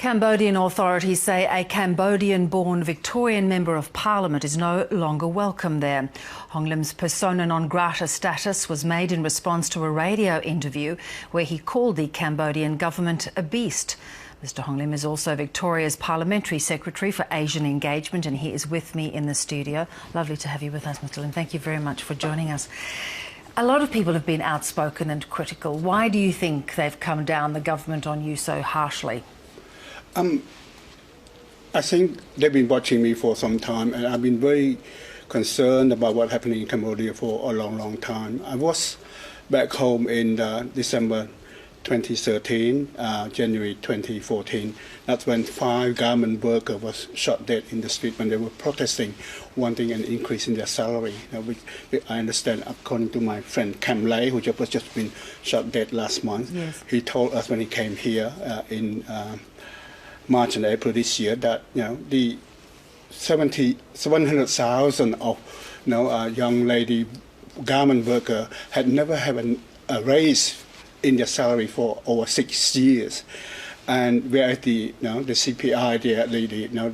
Cambodian authorities say a Cambodian-born Victorian Member of Parliament is no longer welcome there. Hong Lim's persona non grata status was made in response to a radio interview where he called the Cambodian government a beast. Mr Hong Lim is also Victoria's Parliamentary Secretary for Asian Engagement, and he is with me in the studio. Lovely to have you with us, Mr Lim. Thank you very much for joining us. A lot of people have been outspoken and critical. Why do you think they've come down the government on you so harshly? I think they've been watching me for some time, and I've been very concerned about what's happening in Cambodia for a long time. I was back home in December 2013, January 2014. That's when 5 garment workers were shot dead in the street when they were protesting, wanting an increase in their salary. I understand, according to my friend Cam Lay, who was just been shot dead last month, yes. He told us when he came here in March and April this year that the 700,000 of young lady garment worker had never had a raise in their salary for over 6 years, and whereas the CPI,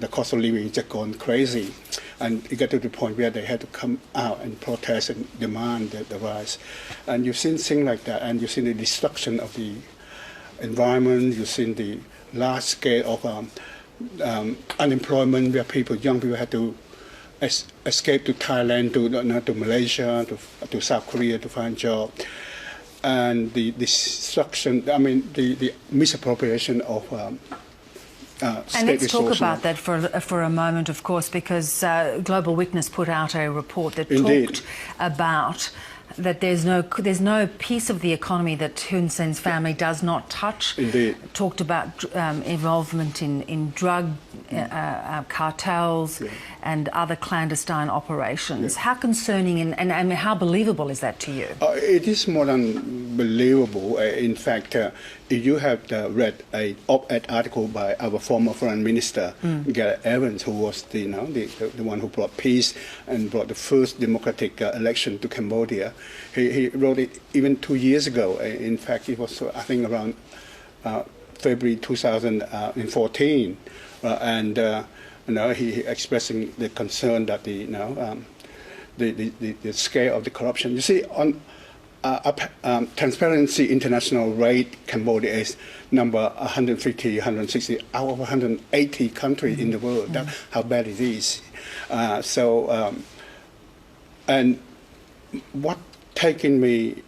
the cost of living just gone crazy, and it got to the point where they had to come out and protest and demand the rise. And you've seen things like that, and you've seen the destruction of the environment. You've seen the large scale of unemployment, where young people had to escape to Thailand, to Malaysia, to South Korea to find jobs. And the destruction, the misappropriation of state and let's resources. talk about that for a moment, of course, because Global Witness put out a report that Indeed. talked about that there's no piece of the economy that Hun Sen's family does not touch. Indeed. Talked about involvement in drug cartels, yeah. and other clandestine operations. Yeah. How concerning and how believable is that to you? It is more than believable. In fact, if you have read an op-ed article by our former Foreign Minister, Gareth Evans, who was the one who brought peace and brought the first democratic election to Cambodia, he wrote it even 2 years ago. In fact, it was, I think, around February 2014, and he expressing the concern that the scale of the corruption. You see, on Transparency International rate Cambodia is number 150, 160 out of 180 countries in the world. That's how bad it is. And what taking me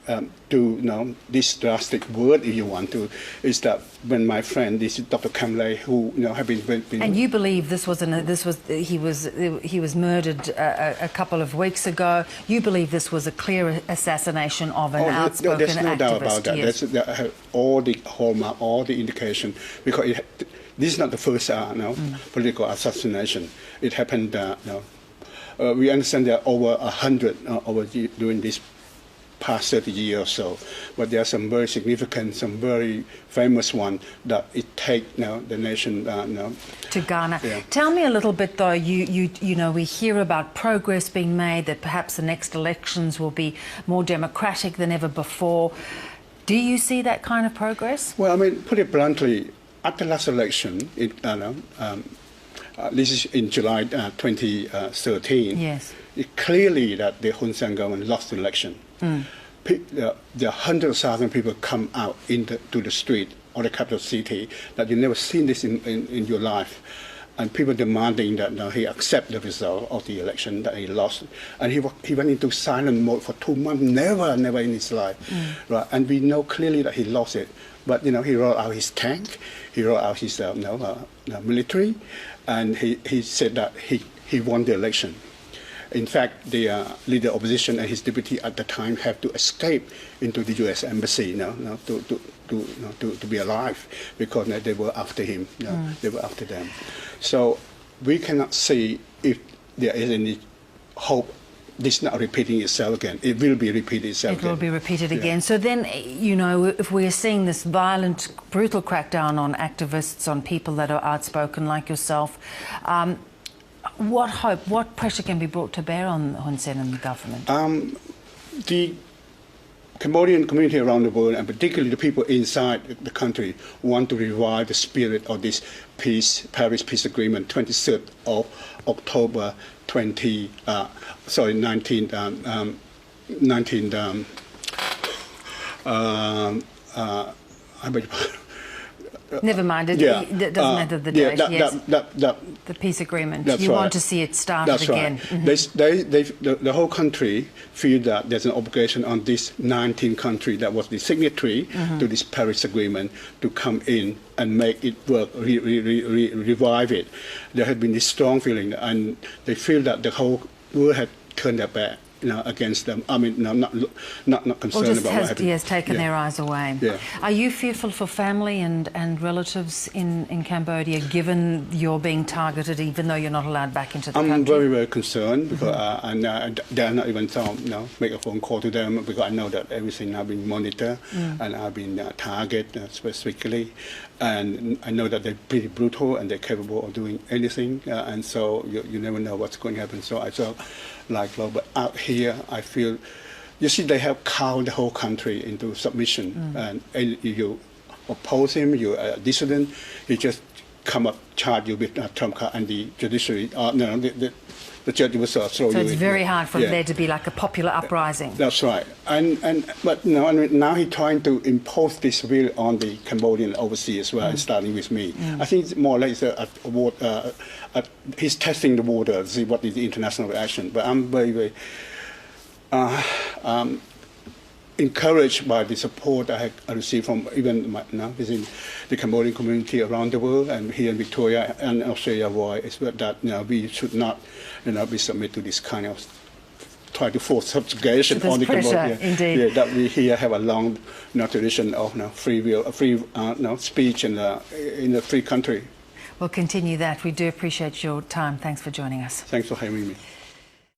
to this drastic word, if you want to, is that when my friend, this is Dr. Cam Lay, who have been and you believe he was murdered a couple of weeks ago. You believe this was a clear assassination of an outspoken there's no activist. doubt about that. Yes. There's all the hallmark, all the indication, because this is not the first political assassination. It happened. We understand there are over 100 during this past 30 years or so, but there are some very significant, some very famous ones that it takes the nation to Ghana. Yeah. Tell me a little bit, though. We hear about progress being made, that perhaps the next elections will be more democratic than ever before. Do you see that kind of progress? Well, put it bluntly, at the last election, this is in July 2013. Yes. It's clearly that the Hun Sen government lost the election. There are 100,000 people come out to the street or the capital city that you've never seen this in your life, and people demanding that he accept the result of the election that he lost, and he went into silent mode for 2 months, never in his life, right? And we know clearly that he lost it, but he rolled out his tank, he rolled out his military, and he said that he won the election. In fact, the leader of opposition and his deputy at the time have to escape into the U.S. embassy to be alive, because they were after him. They were after them. So we cannot see if there is any hope. This is not repeating itself again. It will be repeated itself again. It will be repeated again. So then, if we're seeing this violent, brutal crackdown on activists, on people that are outspoken like yourself, what hope, what pressure can be brought to bear on Hun Sen and the government? The Cambodian community around the world, and particularly the people inside the country, want to revive the spirit of this Paris Peace Agreement, 23rd of October 19. Never mind, it doesn't matter the date. The peace agreement. You want to see it started again. Right. The whole country feel that there's an obligation on this 19 country that was the signatory to this Paris agreement to come in and make it work, revive it. There had been this strong feeling, and they feel that the whole world had turned their back, against them. I mean, not concerned about what happened. He has taken their eyes away. Yeah. Are you fearful for family and relatives in Cambodia, given you're being targeted, even though you're not allowed back into the country? I'm very, very concerned because I dare not even make a phone call to them because I know that everything has been monitored and I've been targeted specifically. And I know that they're pretty brutal and they're capable of doing anything. And so you never know what's going to happen. So I felt like, but out here, I feel, you see, they have cowed the whole country into submission. And you oppose him, you're a dissident, he just come up, charge you with trump card, and the judiciary, the judge will throw you in. So it's very hard for there to be like a popular uprising. That's right. But now he's trying to impose this will on the Cambodian overseas as well, starting with me. I think it's more or less he's testing the water to see what is the international reaction. But I'm very, very encouraged by the support I received from even within the Cambodian community around the world, and here in Victoria and Australia, that we should not be submit to this kind of try to force subjugation on the Cambodia. Indeed. Yeah, that we here have a long tradition of free will, free speech in a free country. We'll continue that. We do appreciate your time. Thanks for joining us. Thanks for having me.